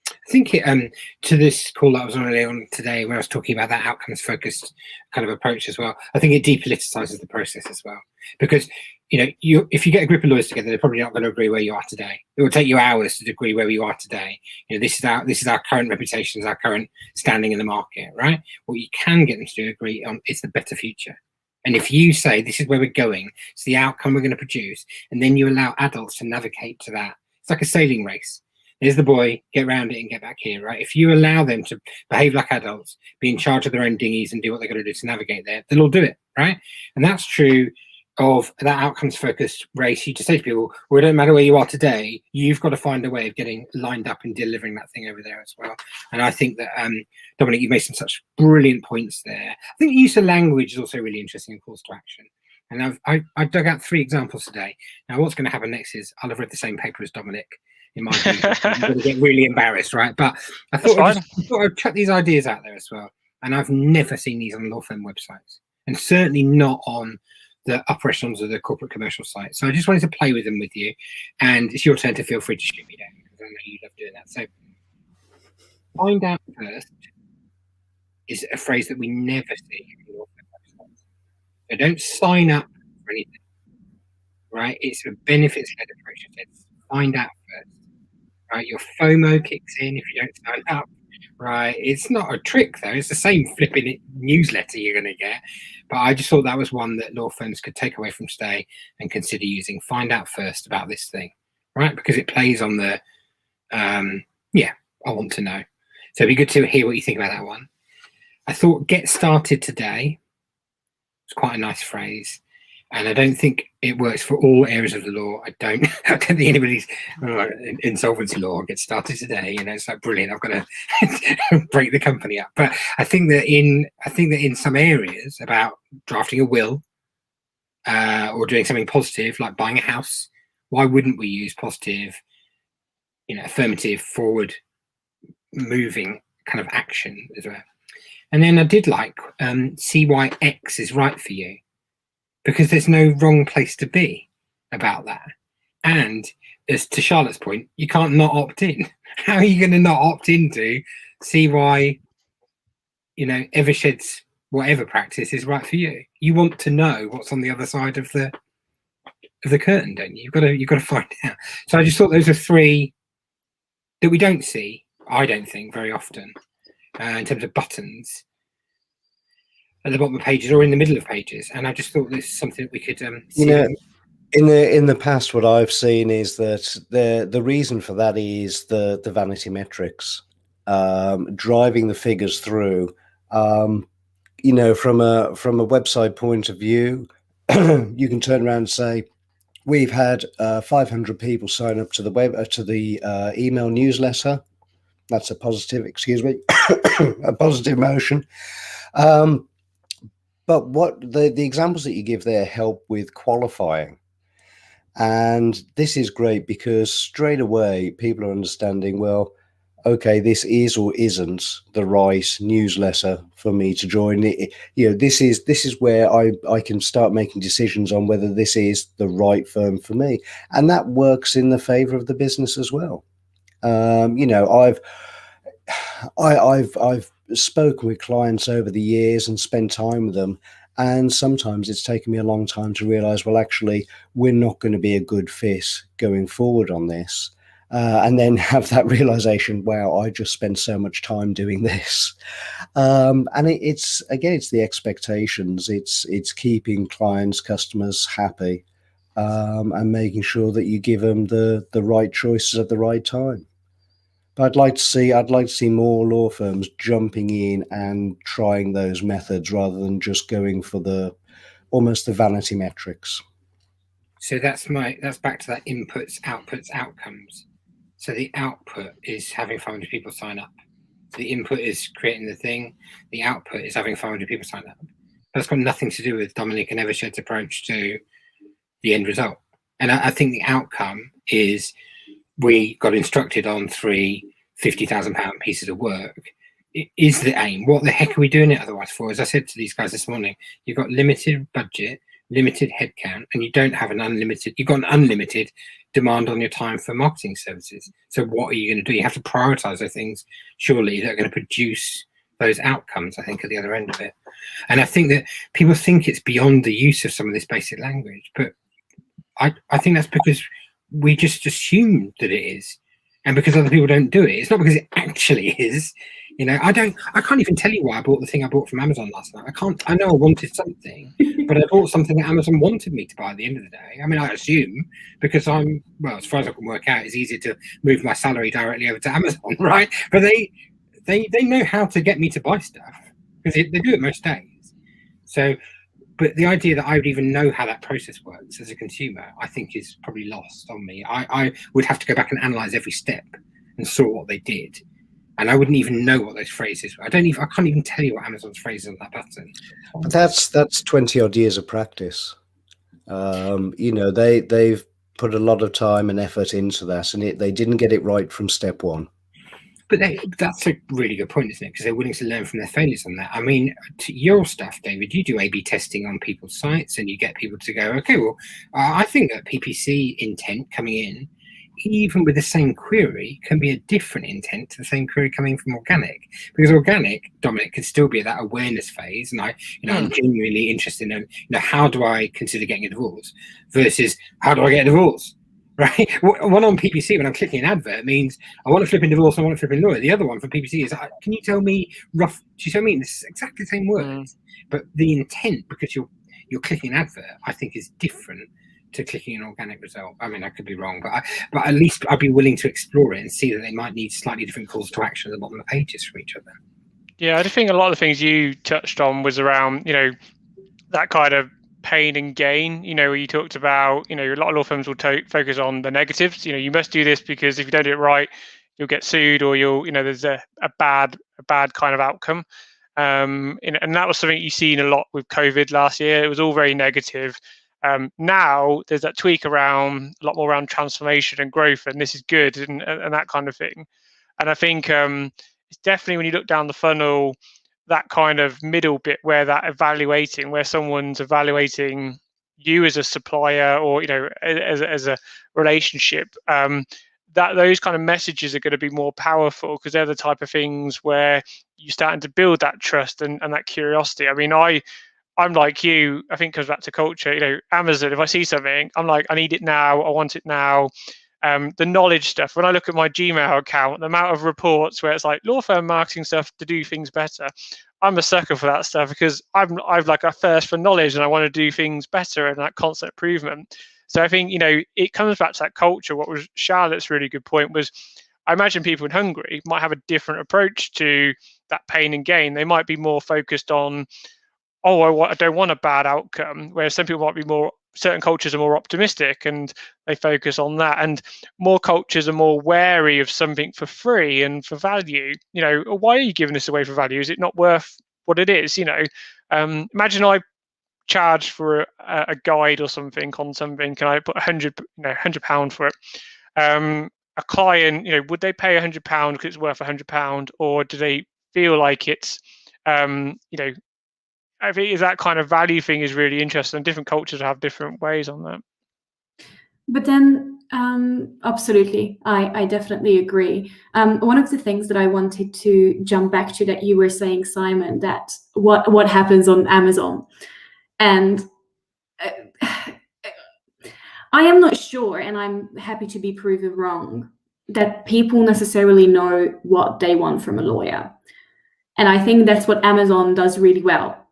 I think to this call that I was on earlier on today, where I was talking about that outcomes focused kind of approach as well, I think it depoliticizes the process as well, because if you get a group of lawyers together, they're probably not going to agree where you are today. It will take you hours to agree where you are today. This is our current reputation, our current standing in the market, right? What you can get them to agree on is the better future. And if you say this is where we're going, it's the outcome we're going to produce, and then you allow adults to navigate to that, it's like a sailing race. There's the buoy, get around it and get back here, right? If you allow them to behave like adults, be in charge of their own dinghies and do what they're going to do to navigate there, they'll all do it, right? And that's true of that outcomes-focused race. You just say to people, well, it doesn't matter where you are today, you've got to find a way of getting lined up and delivering that thing over there as well. And I think that, Dominic, you've made some such brilliant points there. I think the use of language is also really interesting in calls to action. And I've dug out 3 examples today. Now, what's going to happen next is I'll have read the same paper as Dominic. In my view, I'm going to get really embarrassed, right? But I thought I'd chuck these ideas out there as well. And I've never seen these on law firm websites, and certainly not on the upper echelons of the corporate commercial site. So I just wanted to play with them with you, and it's your turn to feel free to shoot me down, because I know you love doing that. So find out first is a phrase that we never see in law firm websites. So don't sign up for anything, right? It's a benefits-led approach. It's find out first. Right, your FOMO kicks in if you don't sign up. Right, it's not a trick though. It's the same flipping newsletter you're going to get. But I just thought that was one that law firms could take away from today and consider using. Find out first about this thing, right? Because it plays on the, I want to know. So it'd be good to hear what you think about that one. I thought get started today. It's quite a nice phrase. And I don't think it works for all areas of the law. I don't think anybody's insolvency law gets started today. It's like brilliant. I've got to break the company up. But I think that in some areas about drafting a will or doing something positive like buying a house, why wouldn't we use positive, affirmative, forward moving kind of action as well? And then I did like see why X is right for you. Because there's no wrong place to be about that. And as to Charlotte's point, you can't not opt in. How are you going to not opt into see why, Eversheds, whatever practice is right for you? You want to know what's on the other side of the curtain, don't you? You've got to find out. So I just thought those are 3 that we don't see, I don't think, very often in terms of buttons at the bottom of pages or in the middle of pages, and I just thought this is something that we could see. In the past, what I've seen is that the reason for that is the vanity metrics, driving the figures through. From a website point of view, you can turn around and say, we've had 500 people sign up to the email newsletter. That's a positive, a positive motion. But what the examples that you give there help with qualifying. And this is great because straight away people are understanding, well, okay, this is or isn't the right newsletter for me to join. This is where I can start making decisions on whether this is the right firm for me. And that works in the favor of the business as well. I've spoken with clients over the years and spent time with them, and sometimes it's taken me a long time to realize, well, actually, we're not going to be a good fit going forward on this, and then have that realization, wow, I just spent so much time doing this. And it's the expectations. It's keeping clients, customers happy, and making sure that you give them the right choices at the right time. But I'd like to see more law firms jumping in and trying those methods rather than just going for almost the vanity metrics. So that's back to that inputs, outputs, outcomes. So the output is having 500 people sign up. The input is creating the thing. The output is having 500 people sign up. That's got nothing to do with Dominic and Eversheds' approach to the end result. And I think the outcome is we got instructed on 3 £50,000 pieces of work. It is the aim. What the heck are we doing it otherwise for? As I said to these guys this morning, you've got limited budget, limited headcount, and you've got an unlimited demand on your time for marketing services. So what are you going to do? You have to prioritize those things, surely, that are going to produce those outcomes, I think, at the other end of it. And I think that people think it's beyond the use of some of this basic language, but I think that's because we just assume that it is, and because other people don't do it. It's not because it actually is. I can't even tell you why I bought the thing I bought from Amazon last night. I know I wanted something, but I bought something that Amazon wanted me to buy at the end of the day. I mean, I assume because as far as I can work out, it's easier to move my salary directly over to Amazon, right? But they know how to get me to buy stuff because they do it most days. So, but the idea that I would even know how that process works as a consumer, I think is probably lost on me. I would have to go back and analyze every step and sort what they did. And I wouldn't even know what those phrases were. I can't even tell you what Amazon's phrase on that button. But that's 20 odd years of practice. They've put a lot of time and effort into that, and they didn't get it right from step one. But that's a really good point, isn't it? Because they're willing to learn from their failures on that. I mean, to your stuff, David, you do A/B testing on people's sites, and you get people to go, okay, well, I think that PPC intent coming in, even with the same query, can be a different intent to the same query coming from organic. Because organic, Dominic, could still be at that awareness phase, and I'm genuinely interested in, how do I consider getting a divorce versus how do I get a divorce? Right. One on PPC, when I'm clicking an advert, means I want to flip in divorce, I want to flip in lawyer. The other one for PPC is, can you tell me rough? Do you tell me this is exactly the same words, but the intent, because you're clicking an advert, I think is different to clicking an organic result. I mean, I could be wrong, but at least I'd be willing to explore it and see that they might need slightly different calls to action at the bottom of pages for each of them. Yeah, I think a lot of the things you touched on was around, that kind of pain and gain, where you talked about, a lot of law firms will focus on the negatives. You must do this because if you don't do it right, you'll get sued, or there's a bad kind of outcome. And that was something you've seen a lot with COVID last year. It was all very negative. Now there's that tweak around a lot more around transformation and growth, and this is good and that kind of thing. And I think it's definitely when you look down the funnel, that kind of middle bit where where someone's evaluating you as a supplier or as a relationship, that those kind of messages are going to be more powerful because they're the type of things where you're starting to build that trust and that curiosity. I mean, I'm like you, I think it comes back to culture. Amazon, if I see something, I'm like, I need it now, I want it now. The knowledge stuff, when I look at my Gmail account, the amount of reports where it's like law firm marketing stuff to do things better, I'm a sucker for that stuff because I've like a thirst for knowledge and I want to do things better and that constant improvement. So I think, it comes back to that culture. What was Charlotte's really good point was, I imagine people in Hungary might have a different approach to that pain and gain. They might be more focused on, I don't want a bad outcome, whereas some people might be certain cultures are more optimistic and they focus on that, and more cultures are more wary of something for free and for value. Why are you giving this away for value? Is it not worth what it is? Imagine I charge for a guide or something on something. Can I put £100 for it? A client, would they pay £100 because it's worth £100, or do they feel like it's, I think that kind of value thing is really interesting. Different cultures have different ways on that. But then, absolutely, I definitely agree. One of the things that I wanted to jump back to that you were saying, Simon, that what happens on Amazon, and I am not sure, and I'm happy to be proven wrong, that people necessarily know what they want from a lawyer. And I think that's what Amazon does really well,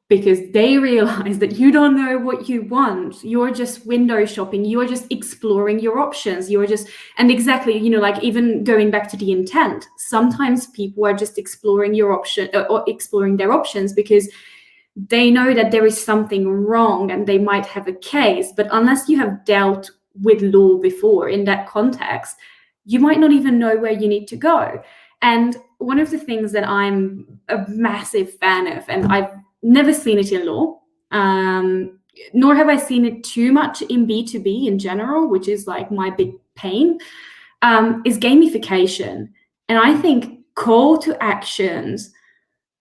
because they realize that you don't know what you want. You're just window shopping. You're just exploring your options. And exactly, like even going back to the intent, sometimes people are just exploring your option or exploring their options because they know that there is something wrong and they might have a case, but unless you have dealt with law before in that context, you might not even know where you need to go. And one of the things that I'm a massive fan of, and I've never seen it in law, nor have I seen it too much in B2B in general, which is like my big pain, is gamification. And I think call to actions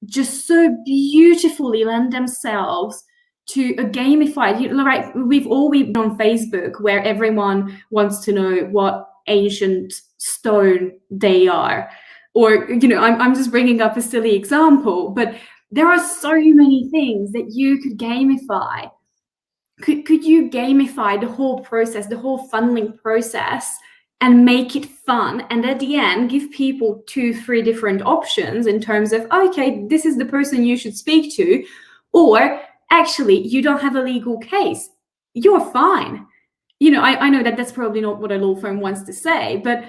just so beautifully lend themselves to a gamified, right? We've all been on Facebook where everyone wants to know what ancient stone they are. Or, I'm just bringing up a silly example, but there are so many things that you could gamify. Could you gamify the whole process, the whole funneling process, and make it fun, and at the end give people 2-3 different options in terms of, okay, this is the person you should speak to, or actually you don't have a legal case, you're fine. I know that that's probably not what a law firm wants to say, but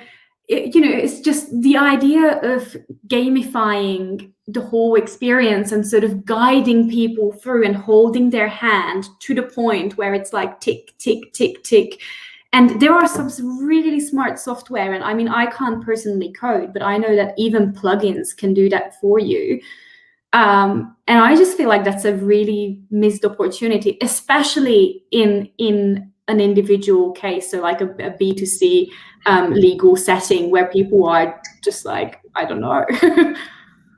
it's just the idea of gamifying the whole experience and sort of guiding people through and holding their hand to the point where it's like tick, tick, tick, tick. And there are some really smart software, and I mean, I can't personally code, but I know that even plugins can do that for you. And I just feel like that's a really missed opportunity, especially in an individual case, so like a B2C legal setting where people are just like, I don't know.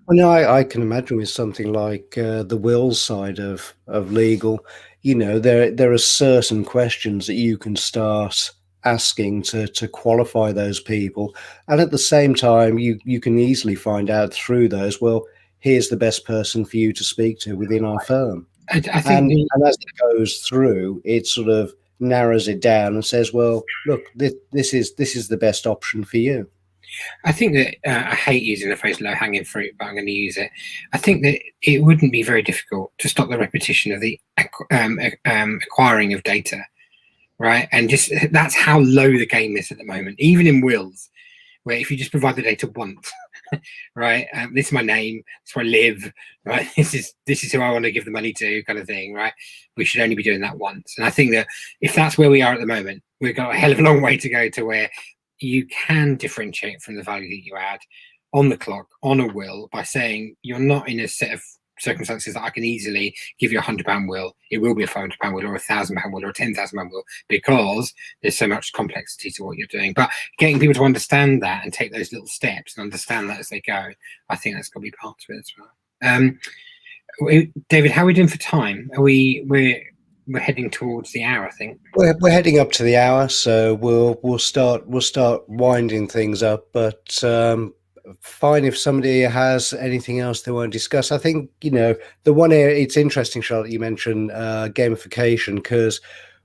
Well, no, I can imagine with something like the wills side of legal, there are certain questions that you can start asking to qualify those people, and at the same time, you can easily find out through those, well, here's the best person for you to speak to within our firm. I think and as it goes through, it sort of narrows it down and says, well, look, this is the best option for you. I think that I hate using the phrase low-hanging fruit, but I'm going to use it. I think that it wouldn't be very difficult to stop the repetition of the acquiring of data, right? And just that's how low the game is at the moment, even in wills, where if you just provide the data once, right? This is my name, this is where I live, right? This is who I want to give the money to, kind of thing, right? We should only be doing that once. And I think that if that's where we are at the moment, we've got a hell of a long way to go to where you can differentiate from the value that you add on the clock, on a will, by saying you're not in a set of circumstances that I can easily give you £100 will. It will be a £500 will or a £1,000 will or a £10,000 will, because there's so much complexity to what you're doing. But getting people to understand that and take those little steps and understand that as they go, I think that's got to be part of it as well. David, how are we doing for time? We're heading towards the hour, I think. We're heading up to the hour, so we'll start winding things up. But fine if somebody has anything else they want to discuss. I think the one area, it's interesting, Charlotte, you mentioned gamification, because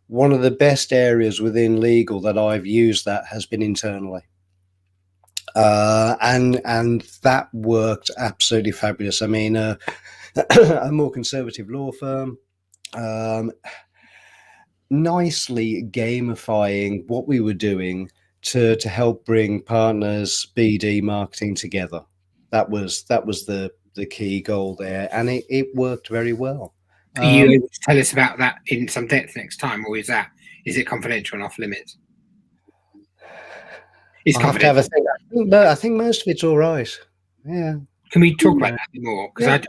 one of the best areas within legal that I've used that has been internally, and that worked absolutely fabulous. I mean, a more conservative law firm. Nicely gamifying what we were doing to help bring partners, BD, marketing together. That was the key goal there, and it worked very well. Are you able to tell us about that in some depth next time, or is it confidential and off limits? I'll have to have a think. I think most of it's all right. Yeah. Can we talk about that a bit more? Because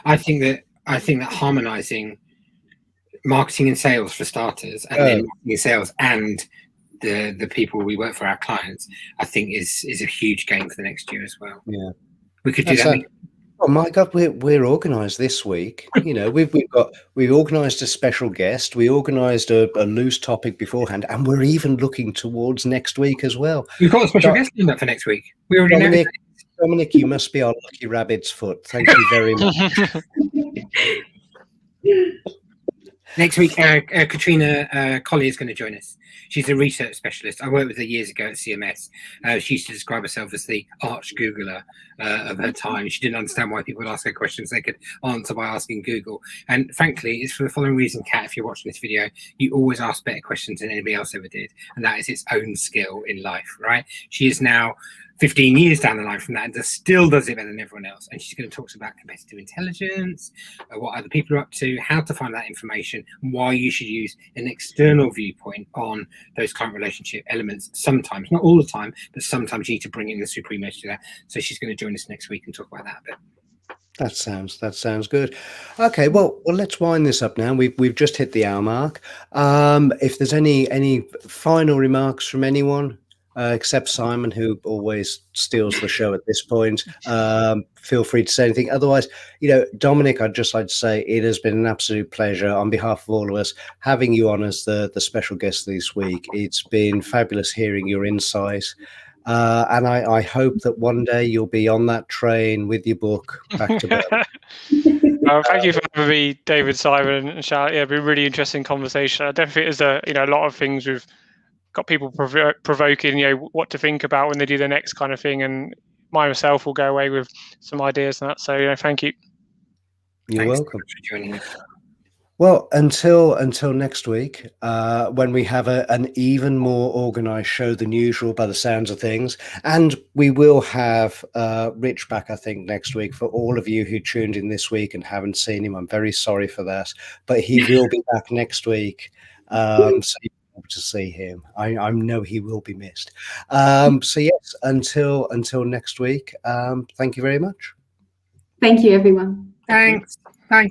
I think that harmonizing marketing and sales for starters, and then marketing and sales and the people we work for, our clients, I think is a huge gain for the next year as well. Yeah, we could do that. Oh my God, we're organised this week. We've organised a special guest. We organised a loose topic beforehand, and we're even looking towards next week as well. We've got a special guest lined up for next week. We already know. Dominic, you must be our lucky rabbit's foot. Thank you very much. Next week, Katrina Colley is going to join us. She's a research specialist. I worked with her years ago at CMS. She used to describe herself as the arch Googler of her time. She didn't understand why people would ask her questions they could answer by asking Google. And frankly, it's for the following reason, Kat, if you're watching this video, you always ask better questions than anybody else ever did. And that is its own skill in life, right? She is now 15 years down the line from that and still does it better than everyone else. And she's going to talk about competitive intelligence, what other people are up to, how to find that information, and why you should use an external viewpoint on those client relationship elements. Sometimes, not all the time, but sometimes you need to bring in the supreme edge to that. So she's going to join us next week and talk about that a bit. That sounds good. Okay, well, let's wind this up now. We've just hit the hour mark. If there's any final remarks from anyone, except Simon, who always steals the show at this point, feel free to say anything. Otherwise, Dominic, I'd just like to say it has been an absolute pleasure on behalf of all of us having you on as the special guest this week. It's been fabulous hearing your insight. And I hope that one day you'll be on that train with your book back to Birmingham. Thank you for having me, David, Simon, and Charlotte. Yeah, it's been a really interesting conversation. I definitely think there's a lot of things we've got people provoking, what to think about when they do the next kind of thing, and myself will go away with some ideas and that. So, thank you. You're Thanks welcome for joining us. Well, until next week, when we have an even more organised show than usual by the sounds of things, and we will have Rich back, I think, next week. For all of you who tuned in this week and haven't seen him, I'm very sorry for that, but he will be back next week, so you'll be able to see him. I know he will be missed. So yes, until next week, thank you very much. Thank you, everyone. Thanks. Bye.